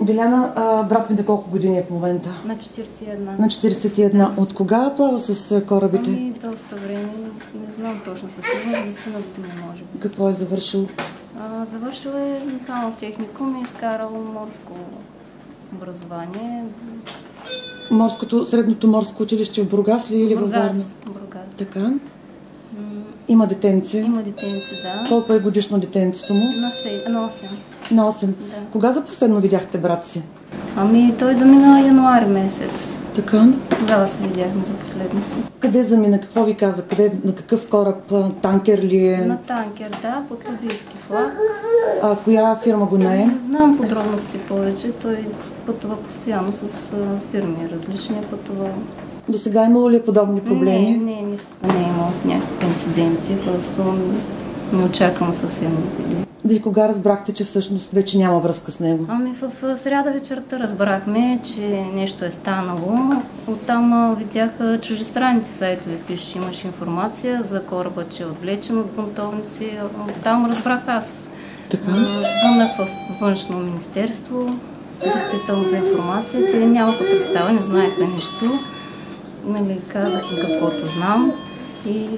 Диляна, брат ви на колко години е в момента? На 41. На 41. От кога плава с корабите? Ами, доста време. Не знам точно със сигурност, 10 години може би. Какво е завършил? Завършил е механо техникум и изкарал морско образование. Средното морско училище в Бургас ли или във Варна? Бургас. Така. Има детенце? Има детенце, да. Колко е годишно детенцето му? На 8. На 8. Да. Кога за последно видяхте брат си? Ами той замина януари месец. Така. Тогава се видяхме за последно. Къде замина? Какво ви каза? На какъв кораб? Танкер ли е? На танкер, да, под либийски флаг. Коя фирма го нае? Не знам подробности повече. Той пътува постоянно с фирми различни пътува. До сега имало ли е подобни проблеми? Не е имало някакви инциденти, просто неочаквано съвсем. Вие кога разбрахте, че всъщност вече няма връзка с него? Ами в сряда вечерта разбрахме, че нещо е станало. Оттам видях чуждестранните сайтове, пише, имаше информация за кораба, че е отвлечен от бунтовници. Оттам разбрах аз. Така? Звъннах в Външно министерство, да питам за информация. Те нямаха представа, не знаеха нищо. Нали, казах им каквото знам и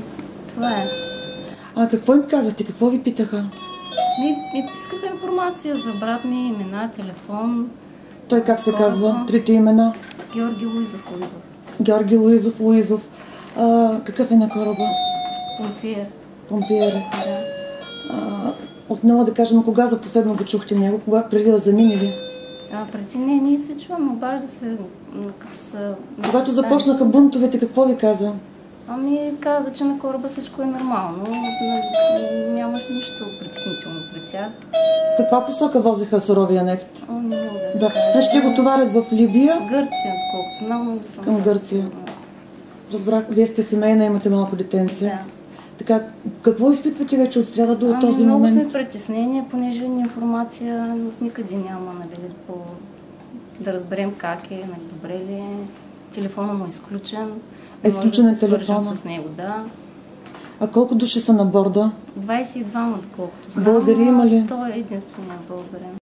това е. Какво им казахте? Какво ви питаха? Ми искаха информация за брат ми, имена, телефон. Той как се казва? Трите имена? Георги Луизов. Георги Луизов. Какъв е на кораба? Помпиер. Да. Отново да кажем, кога за последно го чухте него? Кога преди да замине ли? Преди ние се чуваме, обажда се, като са... Когато започнаха бунтовете, какво ви каза? Ами каза, че на кораба всичко е нормално, нямаш нищо притеснително при тях. В каква посока возеха суровия нефт? Не мога да. Ще го товарят в Либия? Гърция, колкото знам, но не съм. Към Гърция. Разбрах, вие сте семейна, имате малко детенце. Да. Така, какво изпитвате вече от сряда до този много момент? много сме притеснени, понеже информация никъде няма, нали, да разберем как е, нали, добре ли е. Телефонът му е изключен. Изключен е телефона? С него, да. Колко души са на борда? 22, доколкото знам. Българи има ли? Той е единственият българин.